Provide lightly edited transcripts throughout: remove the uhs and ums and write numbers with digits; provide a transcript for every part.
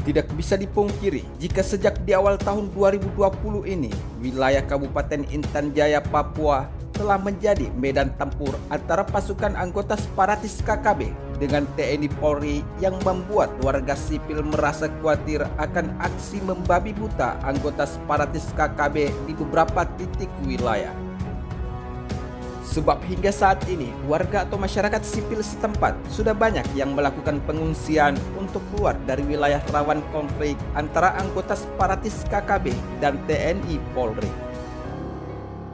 Tidak bisa dipungkiri jika sejak di awal tahun 2020 ini, wilayah Kabupaten Intan Jaya, Papua telah menjadi medan tempur antara pasukan anggota separatis KKB dengan TNI Polri yang membuat warga sipil merasa khawatir akan aksi membabi buta anggota separatis KKB di beberapa titik wilayah. Sebab hingga saat ini, warga atau masyarakat sipil setempat sudah banyak yang melakukan pengungsian untuk keluar dari wilayah rawan konflik antara anggota separatis KKB dan TNI Polri.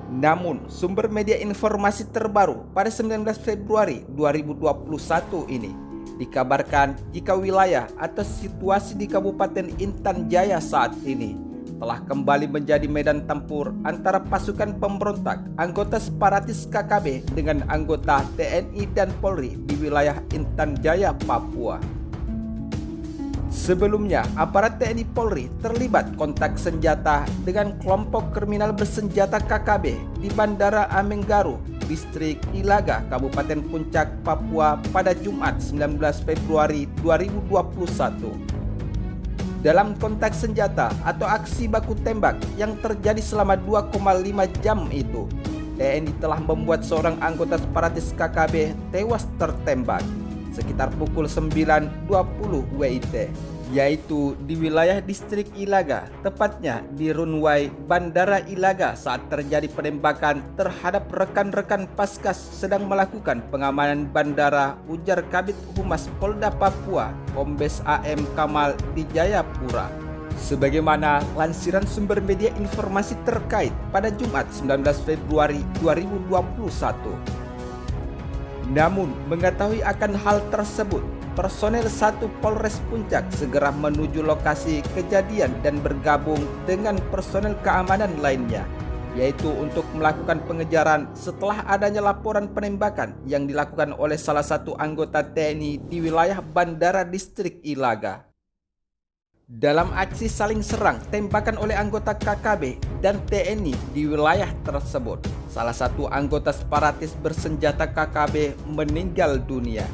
Namun, sumber media informasi terbaru pada 19 Februari 2021 ini dikabarkan jika wilayah atau situasi di Kabupaten Intan Jaya saat ini telah kembali menjadi medan tempur antara pasukan pemberontak anggota separatis KKB dengan anggota TNI dan Polri di wilayah Intan Jaya, Papua. Sebelumnya, aparat TNI Polri terlibat kontak senjata dengan kelompok kriminal bersenjata KKB di Bandara Amenggaru, Distrik Ilaga, Kabupaten Puncak, Papua pada Jumat 19 Februari 2021. Dalam kontak senjata atau aksi baku tembak yang terjadi selama 2,5 jam itu, TNI telah membuat seorang anggota separatis KKB tewas tertembak sekitar pukul 9.20 WIT, yaitu di wilayah Distrik Ilaga, tepatnya di runway Bandara Ilaga saat terjadi penembakan terhadap rekan-rekan Paskas sedang melakukan pengamanan bandara, ujar Kabid Humas Polda Papua, Kombes AM Kamal di Jayapura. Sebagaimana lansiran sumber media informasi terkait pada Jumat 19 Februari 2021. Namun, mengetahui akan hal tersebut, personel 1 Polres Puncak segera menuju lokasi kejadian dan bergabung dengan personel keamanan lainnya, yaitu untuk melakukan pengejaran setelah adanya laporan penembakan yang dilakukan oleh salah satu anggota TNI di wilayah Bandara Distrik Ilaga. Dalam aksi saling serang tembakan oleh anggota KKB dan TNI di wilayah tersebut, salah satu anggota separatis bersenjata KKB meninggal dunia.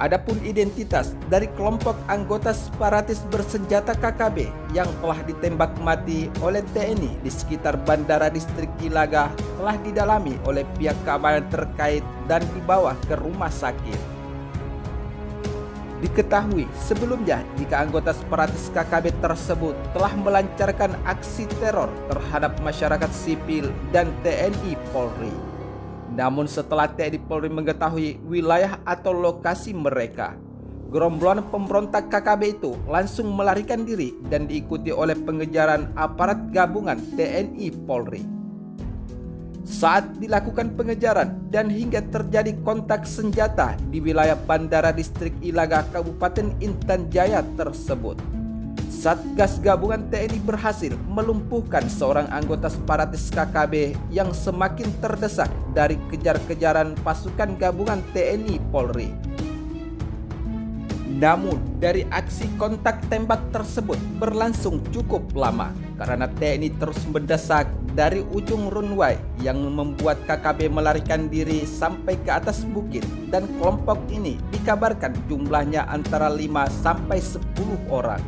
Adapun identitas dari kelompok anggota separatis bersenjata KKB yang telah ditembak mati oleh TNI di sekitar Bandara Distrik Ilaga telah didalami oleh pihak keamanan terkait dan dibawa ke rumah sakit. Diketahui sebelumnya jika anggota separatis KKB tersebut telah melancarkan aksi teror terhadap masyarakat sipil dan TNI Polri. Namun setelah TNI Polri mengetahui wilayah atau lokasi mereka, gerombolan pemberontak KKB itu langsung melarikan diri dan diikuti oleh pengejaran aparat gabungan TNI Polri. Saat dilakukan pengejaran dan hingga terjadi kontak senjata di wilayah Bandara Distrik Ilaga, Kabupaten Intan Jaya tersebut, Satgas Gabungan TNI berhasil melumpuhkan seorang anggota separatis KKB yang semakin terdesak dari kejar-kejaran pasukan gabungan TNI Polri. Namun, dari aksi kontak tembak tersebut berlangsung cukup lama karena TNI terus mendesak dari ujung runway yang membuat KKB melarikan diri sampai ke atas bukit, dan kelompok ini dikabarkan jumlahnya antara 5 sampai 10 orang.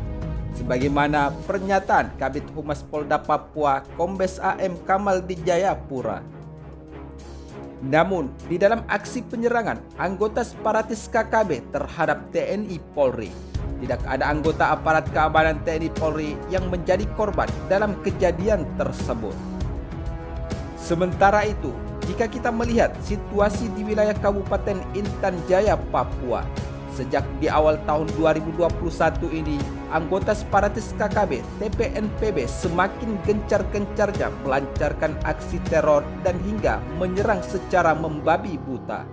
Sebagaimana pernyataan Kabid Humas Polda Papua Kombes AM Kamal di Jayapura. Namun, di dalam aksi penyerangan anggota separatis KKB terhadap TNI Polri, tidak ada anggota aparat keamanan TNI Polri yang menjadi korban dalam kejadian tersebut. Sementara itu, jika kita melihat situasi di wilayah Kabupaten Intan Jaya, Papua, sejak di awal tahun 2021 ini, anggota separatis KKB TPNPB semakin gencar-gencarnya melancarkan aksi teror dan hingga menyerang secara membabi buta.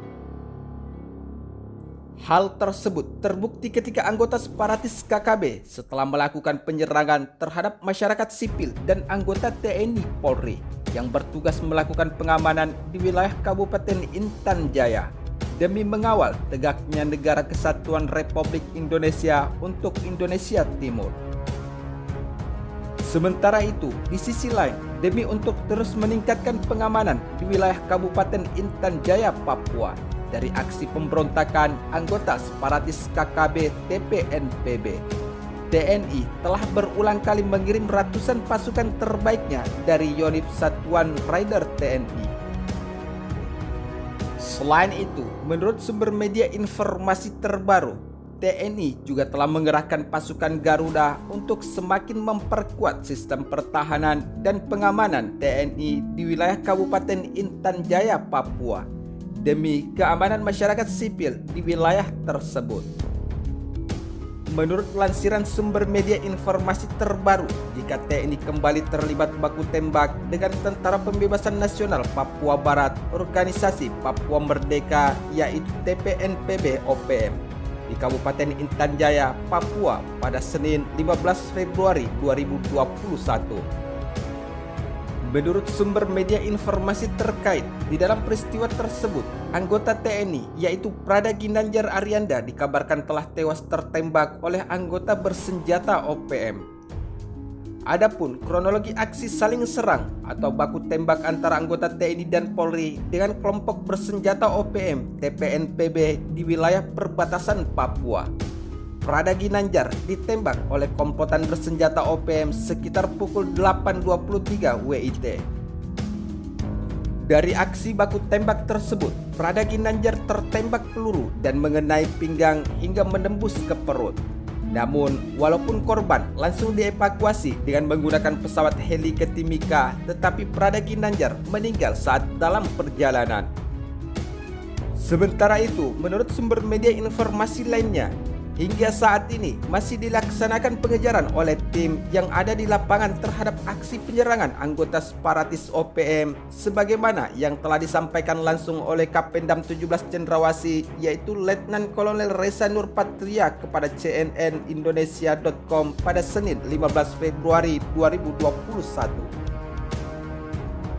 Hal tersebut terbukti ketika anggota separatis KKB setelah melakukan penyerangan terhadap masyarakat sipil dan anggota TNI Polri yang bertugas melakukan pengamanan di wilayah Kabupaten Intan Jaya demi mengawal tegaknya Negara Kesatuan Republik Indonesia untuk Indonesia Timur. Sementara itu, di sisi lain, demi untuk terus meningkatkan pengamanan di wilayah Kabupaten Intan Jaya, Papua dari aksi pemberontakan anggota separatis KKB TPNPB, TNI telah berulang kali mengirim ratusan pasukan terbaiknya dari unit Satuan Raider TNI. Selain itu, menurut sumber media informasi terbaru, TNI juga telah mengerahkan pasukan Garuda untuk semakin memperkuat sistem pertahanan dan pengamanan TNI di wilayah Kabupaten Intan Jaya, Papua, demi keamanan masyarakat sipil di wilayah tersebut. Menurut lansiran sumber media informasi terbaru, jika TNI kembali terlibat baku tembak dengan Tentara Pembebasan Nasional Papua Barat Organisasi Papua Merdeka yaitu TPNPB OPM di Kabupaten Intan Jaya, Papua pada Senin 15 Februari 2021. Menurut sumber media informasi terkait, di dalam peristiwa tersebut, anggota TNI yaitu Prada Ginanjar Arianda dikabarkan telah tewas tertembak oleh anggota bersenjata OPM. Adapun kronologi aksi saling serang atau baku tembak antara anggota TNI dan Polri dengan kelompok bersenjata OPM TPNPB di wilayah perbatasan Papua. Prada Ginanjar ditembak oleh komplotan bersenjata OPM sekitar pukul 8.23 WIT. Dari aksi baku tembak tersebut, Prada Ginanjar tertembak peluru dan mengenai pinggang hingga menembus ke perut. Namun, walaupun korban langsung dievakuasi dengan menggunakan pesawat heli ke Timika, tetapi Prada Ginanjar meninggal saat dalam perjalanan. Sementara itu, menurut sumber media informasi lainnya, hingga saat ini masih dilaksanakan pengejaran oleh tim yang ada di lapangan terhadap aksi penyerangan anggota separatis OPM sebagaimana yang telah disampaikan langsung oleh Kapendam 17 Cendrawasih yaitu Letnan Kolonel Reza Nurpatria kepada CNN Indonesia.com pada Senin 15 Februari 2021.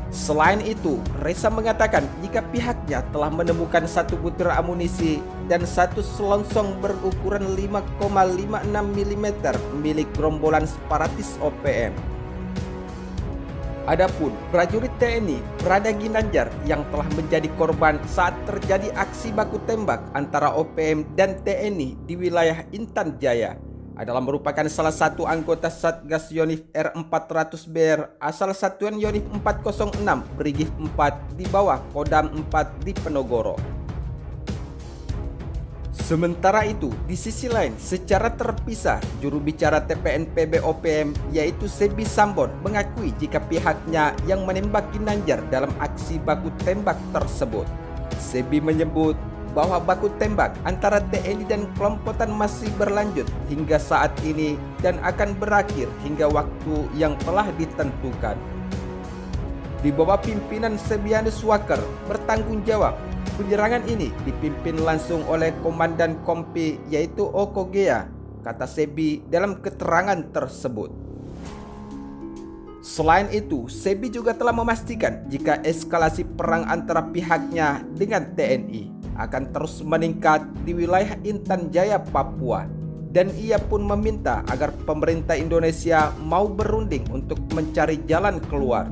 Selain itu, Reza mengatakan jika pihaknya telah menemukan satu butir amunisi dan satu selongsong berukuran 5,56 mm milik gerombolan separatis OPM. Adapun prajurit TNI Prada Ginanjar yang telah menjadi korban saat terjadi aksi baku tembak antara OPM dan TNI di wilayah Intan Jaya adalah merupakan salah satu anggota Satgas Yonif R400BR asal Satuan Yonif 406 Brigif 4 di bawah Kodam 4 di Penogoro. Sementara itu, di sisi lain, secara terpisah, juru bicara TPNPB OPM yaitu Sebi Sambon mengakui jika pihaknya yang menembak Ginanjar dalam aksi baku tembak tersebut. Sebi menyebut bahwa baku tembak antara TNI dan kelompokan masih berlanjut hingga saat ini dan akan berakhir hingga waktu yang telah ditentukan. Di bawah pimpinan Sebianus Waker bertanggung jawab, penyerangan ini dipimpin langsung oleh Komandan Kompi yaitu Okogea, kata Sebi dalam keterangan tersebut. Selain itu, Sebi juga telah memastikan jika eskalasi perang antara pihaknya dengan TNI akan terus meningkat di wilayah Intan Jaya, Papua. Dan ia pun meminta agar pemerintah Indonesia mau berunding untuk mencari jalan keluar.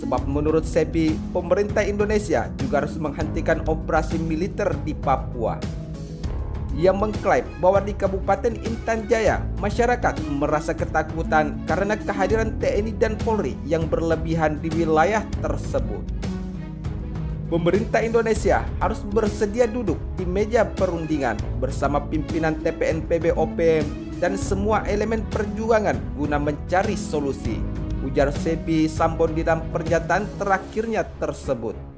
Sebab menurut Sebi, pemerintah Indonesia juga harus menghentikan operasi militer di Papua. Ia mengklaim bahwa di Kabupaten Intan Jaya, masyarakat merasa ketakutan karena kehadiran TNI dan Polri yang berlebihan di wilayah tersebut. Pemerintah Indonesia harus bersedia duduk di meja perundingan bersama pimpinan TPNPB OPM dan semua elemen perjuangan guna mencari solusi, ujar Sebi Sambon di dalam pernyataan terakhirnya tersebut.